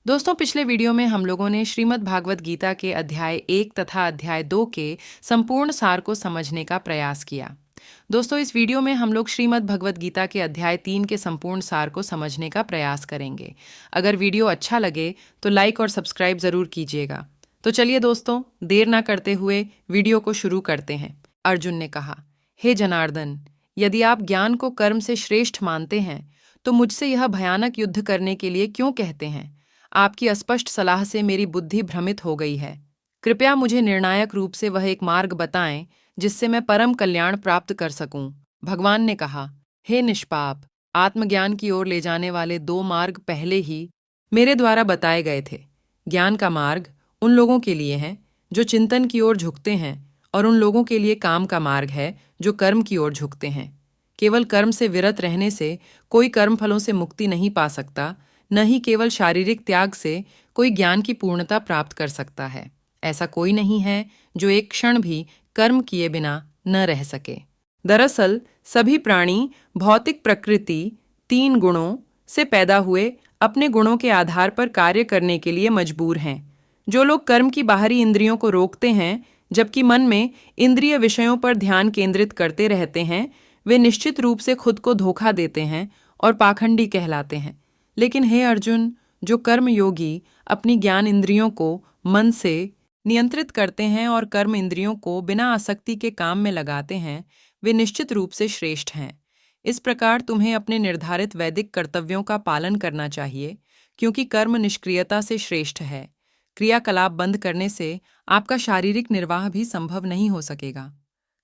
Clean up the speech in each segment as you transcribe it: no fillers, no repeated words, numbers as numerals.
दोस्तों, पिछले वीडियो में हम लोगों ने श्रीमद् भागवत गीता के अध्याय 1 तथा अध्याय 2 के संपूर्ण सार को समझने का प्रयास किया। दोस्तों, इस वीडियो में हम लोग श्रीमद् भगवत गीता के अध्याय 3 के संपूर्ण सार को समझने का प्रयास करेंगे। अगर वीडियो अच्छा लगे तो लाइक और सब्सक्राइब जरूर कीजिएगा। तो चलिए दोस्तों, देर ना करते हुए वीडियो को शुरू करते हैं। अर्जुन ने कहा, हे जनार्दन, यदि आप ज्ञान को कर्म से श्रेष्ठ मानते हैं तो मुझसे यह भयानक युद्ध करने के लिए क्यों कहते हैं? आपकी अस्पष्ट सलाह से मेरी बुद्धि भ्रमित हो गई है। कृपया मुझे निर्णायक रूप से वह एक मार्ग बताएं जिससे मैं परम कल्याण प्राप्त कर सकूं। भगवान ने कहा, हे निष्पाप, आत्मज्ञान की ओर ले जाने वाले दो मार्ग पहले ही मेरे द्वारा बताए गए थे। ज्ञान का मार्ग उन लोगों के लिए है जो चिंतन की ओर झुकते हैं, और उन लोगों के लिए काम का मार्ग है जो कर्म की ओर झुकते हैं। केवल कर्म से विरत रहने से कोई कर्म फलों से मुक्ति नहीं पा सकता, न ही केवल शारीरिक त्याग से कोई ज्ञान की पूर्णता प्राप्त कर सकता है। ऐसा कोई नहीं है जो एक क्षण भी कर्म किए बिना न रह सके। दरअसल सभी प्राणी भौतिक प्रकृति 3 गुणों से पैदा हुए अपने गुणों के आधार पर कार्य करने के लिए मजबूर हैं। जो लोग कर्म की बाहरी इंद्रियों को रोकते हैं जबकि मन में इंद्रिय विषयों पर ध्यान केंद्रित करते रहते हैं, वे निश्चित रूप से खुद को धोखा देते हैं और पाखंडी कहलाते हैं। लेकिन हे अर्जुन, जो कर्म योगी अपनी ज्ञान इंद्रियों को मन से नियंत्रित करते हैं और कर्म इंद्रियों को बिना आसक्ति के काम में लगाते हैं, वे निश्चित रूप से श्रेष्ठ हैं। इस प्रकार तुम्हें अपने निर्धारित वैदिक कर्तव्यों का पालन करना चाहिए, क्योंकि कर्म निष्क्रियता से श्रेष्ठ है। क्रियाकलाप बंद करने से आपका शारीरिक निर्वाह भी संभव नहीं हो सकेगा।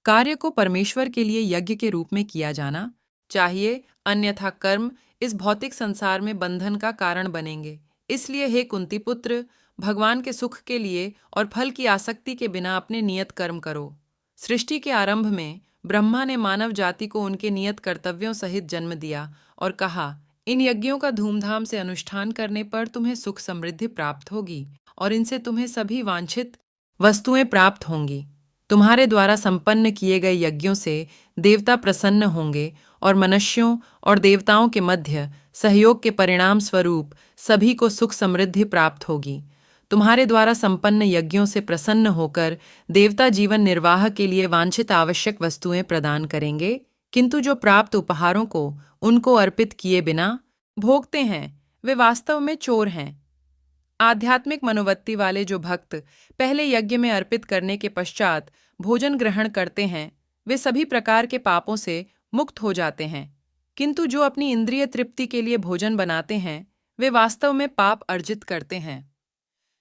कार्य को परमेश्वर के लिए यज्ञ के रूप में किया जाना चाहिए, अन्यथा कर्म इस भौतिक संसार में बंधन का कारण बनेंगे। इसलिए हे कुंती पुत्र, भगवान के सुख के लिए और फल की आसक्ति के बिना अपने नियत कर्म करो। सृष्टि के आरंभ में ब्रह्मा ने मानव जाति को उनके नियत कर्तव्यों सहित जन्म दिया और कहा, इन यज्ञों का धूमधाम से अनुष्ठान करने पर तुम्हें सुख समृद्धि प्राप्त होगी और इनसे तुम्हें सभी वांछित वस्तुएं प्राप्त होंगी। तुम्हारे द्वारा संपन्न किए गए यज्ञों से देवता प्रसन्न होंगे और मनुष्यों और देवताओं के मध्य सहयोग के परिणाम स्वरूप सभी को सुख समृद्धि प्राप्त होगी। तुम्हारे द्वारा संपन्न यज्ञों से प्रसन्न होकर देवता जीवन निर्वाह के लिए वांछित आवश्यक वस्तुएं प्रदान करेंगे, किंतु जो प्राप्त उपहारों को उनको अर्पित किए बिना भोगते हैं, वे वास्तव में चोर हैं। आध्यात्मिक मनोवृत्ति वाले जो भक्त पहले यज्ञ में अर्पित करने के पश्चात भोजन ग्रहण करते हैं, वे सभी प्रकार के पापों से मुक्त हो जाते हैं। किंतु जो अपनी इंद्रिय तृप्ति के लिए भोजन बनाते हैं, वे वास्तव में पाप अर्जित करते हैं।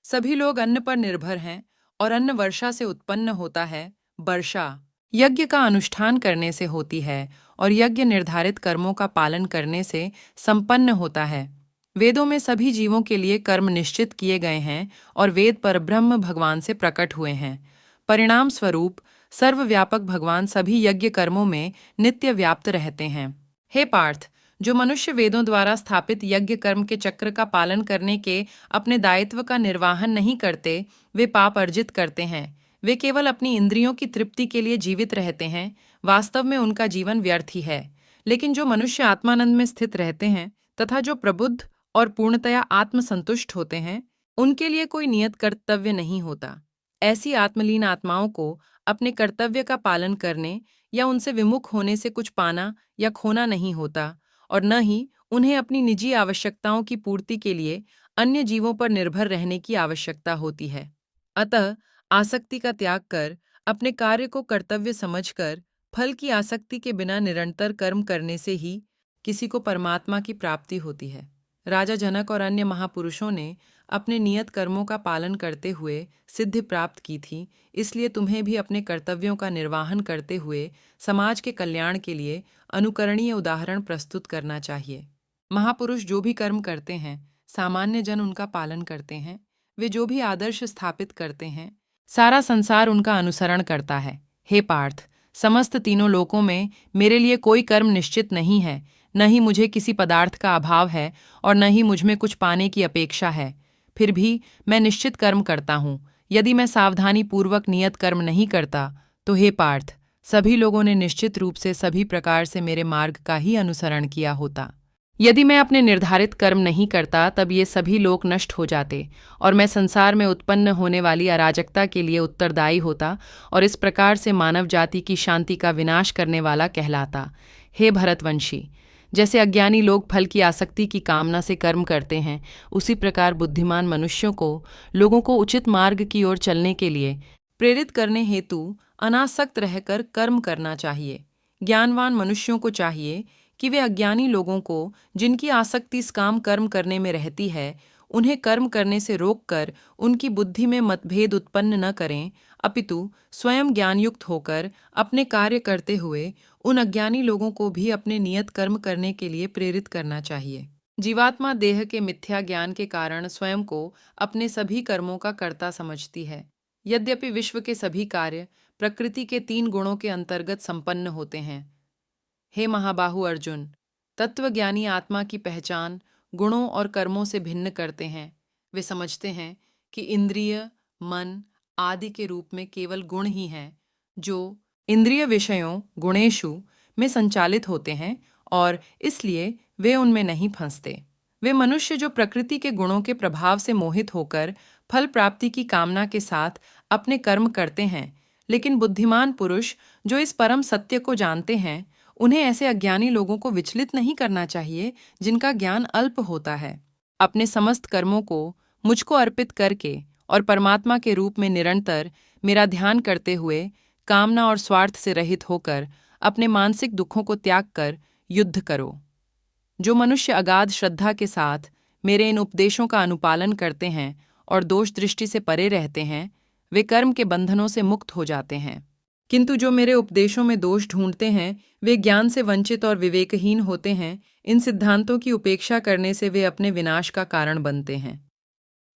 सभी लोग अन्न पर निर्भर हैं और अन्न वर्षा से उत्पन्न होता है। वर्षा यज्ञ का अनुष्ठान करने से होती है और यज्ञ निर्धारित कर्मों का पालन करने से संपन्न होता है। वेदों में सभी जीवों के लिए कर्म निश्चित किए गए हैं और वेद परब्रह्म भगवान से प्रकट हुए हैं। परिणाम स्वरूप सर्वव्यापक भगवान सभी यज्ञ कर्मों में नित्य व्याप्त रहते हैं। हे पार्थ, जो मनुष्य वेदों द्वारा स्थापित यज्ञ कर्म के चक्र का पालन करने के अपने दायित्व का निर्वाहन नहीं करते, वे पाप अर्जित करते हैं। वे केवल अपनी इंद्रियों की तृप्ति के लिए जीवित रहते हैं। वास्तव में उनका जीवन व्यर्थ ही है। लेकिन जो मनुष्य आत्मानंद में स्थित रहते हैं तथा जो प्रबुद्ध और पूर्णतया आत्मसंतुष्ट होते हैं, उनके लिए कोई नियत कर्तव्य नहीं होता। ऐसी आत्मलीन आत्माओं को अपने कर्तव्य का पालन करने या उनसे विमुख होने से कुछ पाना या खोना नहीं होता, और न ही उन्हें अपनी निजी आवश्यकताओं की पूर्ति के लिए अन्य जीवों पर निर्भर रहने की आवश्यकता होती है। अतः आसक्ति का त्याग कर अपने कार्य को कर्तव्य समझकर फल की आसक्ति के बिना निरंतर कर्म करने से ही किसी को परमात्मा की प्राप्ति होती है। राजा जनक और अन्य महापुरुषों ने अपने नियत कर्मों का पालन करते हुए सिद्धि प्राप्त की थी। इसलिए तुम्हें भी अपने कर्तव्यों का निर्वाहन करते हुए समाज के कल्याण के लिए अनुकरणीय उदाहरण प्रस्तुत करना चाहिए। महापुरुष जो भी कर्म करते हैं, सामान्य जन उनका पालन करते हैं। वे जो भी आदर्श स्थापित करते हैं, सारा संसार उनका अनुसरण करता है। हे पार्थ, समस्त तीनों लोकों में मेरे लिए कोई कर्म निश्चित नहीं है। न ही मुझे किसी पदार्थ का अभाव है और न ही मुझ में कुछ पाने की अपेक्षा है। फिर भी मैं निश्चित कर्म करता हूँ। यदि मैं सावधानी पूर्वक नियत कर्म नहीं करता तो हे पार्थ, सभी लोगों ने निश्चित रूप से सभी प्रकार से मेरे मार्ग का ही अनुसरण किया होता। यदि मैं अपने निर्धारित कर्म नहीं करता तब ये सभी लोक नष्ट हो जाते और मैं संसार में उत्पन्न होने वाली अराजकता के लिए उत्तरदायी होता और इस प्रकार से मानव जाति की शांति का विनाश करने वाला कहलाता। हे भरतवंशी, जैसे अज्ञानी लोग फल की आसक्ति की कामना से कर्म करते हैं, उसी प्रकार बुद्धिमान मनुष्यों को लोगों को उचित मार्ग की ओर चलने के लिए प्रेरित करने हेतु अनासक्त रहकर कर्म करना चाहिए। ज्ञानवान मनुष्यों को चाहिए कि वे अज्ञानी लोगों को, जिनकी आसक्ति इस काम कर्म करने में रहती है, उन्हें कर्म करने से रोककर उनकी बुद्धि में मतभेद उत्पन्न न करें, अपितु स्वयं ज्ञानयुक्त होकर अपने कार्य करते हुए उन अज्ञानी लोगों को भी अपने नियत कर्म करने के लिए प्रेरित करना चाहिए। जीवात्मा देह के मिथ्या ज्ञान के कारण स्वयं को अपने सभी कर्मों का कर्ता समझती है। यद्यपि विश्व के सभी कार्य प्रकृति के 3 गुणों के अंतर्गत संपन्न होते हैं। हे महाबाहु अर्जुन, तत्वज्ञानी आत्मा की पहचान गुणों और कर्मों से भिन्न करते हैं। वे समझते हैं कि इंद्रिय, मन आदि के रूप में केवल गुण ही हैं, जो इंद्रिय विषयों गुणेशु में संचालित होते हैं और इसलिए वे उनमें नहीं फंसते। वे मनुष्य जो प्रकृति के गुणों के प्रभाव से मोहित होकर फल प्राप्ति की कामना के साथ अपने कर्म करते हैं, लेकिन बुद्धिमान पुरुष जो इस परम सत्य को जानते हैं, उन्हें ऐसे अज्ञानी लोगों को विचलित नहीं करना चाहिए जिनका ज्ञान अल्प होता है। अपने समस्त कर्मों को मुझको अर्पित करके और परमात्मा के रूप में निरंतर मेरा ध्यान करते हुए कामना और स्वार्थ से रहित होकर अपने मानसिक दुखों को त्याग कर युद्ध करो। जो मनुष्य अगाध श्रद्धा के साथ मेरे इन उपदेशों का अनुपालन करते हैं और दोष दृष्टि से परे रहते हैं, वे कर्म के बंधनों से मुक्त हो जाते हैं। किंतु जो मेरे उपदेशों में दोष ढूंढते हैं, वे ज्ञान से वंचित और विवेकहीन होते हैं। इन सिद्धांतों की उपेक्षा करने से वे अपने विनाश का कारण बनते हैं।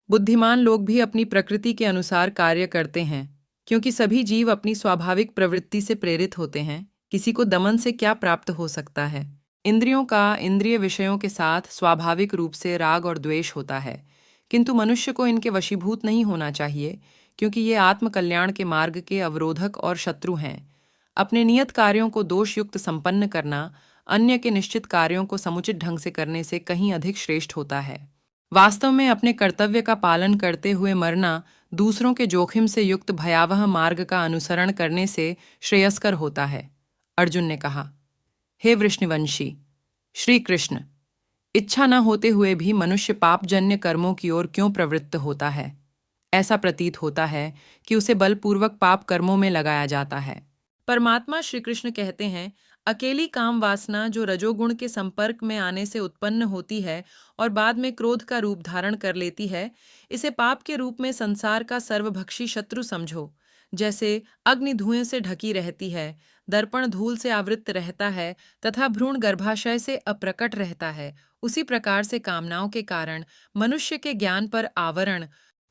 बुद्धिमान लोग भी अपनी प्रकृति के अनुसार कार्य करते हैं, क्योंकि सभी जीव अपनी स्वाभाविक प्रवृत्ति से प्रेरित होते हैं। किसी को दमन से क्या प्राप्त हो सकता है? इंद्रियों का इंद्रिय विषयों के साथ स्वाभाविक रूप से राग और द्वेष होता है, किंतु मनुष्य को इनके वशीभूत नहीं होना चाहिए, क्योंकि ये आत्मकल्याण के मार्ग के अवरोधक और शत्रु हैं। अपने नियत कार्यों को दोषयुक्त संपन्न करना अन्य के निश्चित कार्यों को समुचित ढंग से करने से कहीं अधिक श्रेष्ठ होता है। वास्तव में अपने कर्तव्य का पालन करते हुए मरना दूसरों के जोखिम से युक्त भयावह मार्ग का अनुसरण करने से श्रेयस्कर होता है। अर्जुन ने कहा, हे वृष्णिवंशी, श्री कृष्ण, इच्छा न होते हुए भी मनुष्य पापजन्य कर्मों की ओर क्यों प्रवृत्त होता है? ऐसा प्रतीत होता है कि उसे बलपूर्वक पाप कर्मों में लगाया जाता है। परमात्मा श्री कृष्ण कहते हैं, अकेली काम वासना जो रजोगुण के संपर्क में आने से उत्पन्न होती है और बाद में क्रोध का रूप धारण कर लेती है, इसे पाप के रूप में संसार का सर्वभक्षी शत्रु समझो। जैसे अग्नि धुएं से ढकी रहती है, दर्पण धूल से आवृत रहता है तथा भ्रूण गर्भाशय से अप्रकट रहता है, उसी प्रकार से कामनाओं के कारण मनुष्य के ज्ञान पर आवरण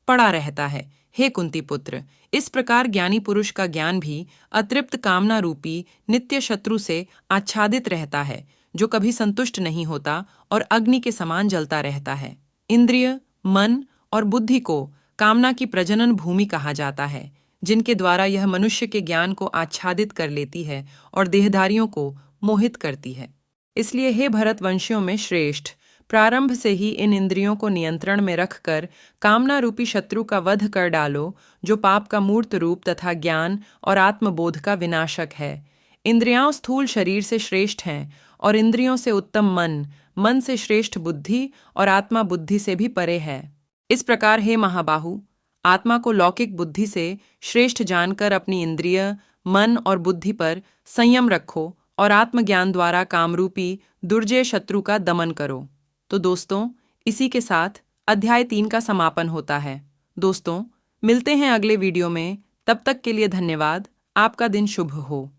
पड़ा रहता है। हे कुंती पुत्र, इस प्रकार ज्ञानी पुरुष का ज्ञान भी अतृप्त कामना रूपी नित्य शत्रु से आच्छादित रहता है, जो कभी संतुष्ट नहीं होता और अग्नि के समान जलता रहता है। इंद्रिय, मन और बुद्धि को कामना की प्रजनन भूमि कहा जाता है, जिनके द्वारा यह मनुष्य के ज्ञान को आच्छादित कर लेती है और देहधारियों को मोहित करती है। इसलिए हे भरतवंशियों में श्रेष्ठ, प्रारंभ से ही इन इंद्रियों को नियंत्रण में रखकर कामना रूपी शत्रु का वध कर डालो, जो पाप का मूर्त रूप तथा ज्ञान और आत्मबोध का विनाशक है। इंद्रियां स्थूल शरीर से श्रेष्ठ हैं और इंद्रियों से उत्तम मन, मन से श्रेष्ठ बुद्धि और आत्मा बुद्धि से भी परे है। इस प्रकार हे महाबाहु, आत्मा को लौकिक बुद्धि से श्रेष्ठ जानकर अपनी इंद्रिय, मन और बुद्धि पर संयम रखो और आत्मज्ञान द्वारा कामरूपी दुर्जय शत्रु का दमन करो। तो दोस्तों, इसी के साथ अध्याय 3 का समापन होता है। दोस्तों, मिलते हैं अगले वीडियो में। तब तक के लिए धन्यवाद। आपका दिन शुभ हो।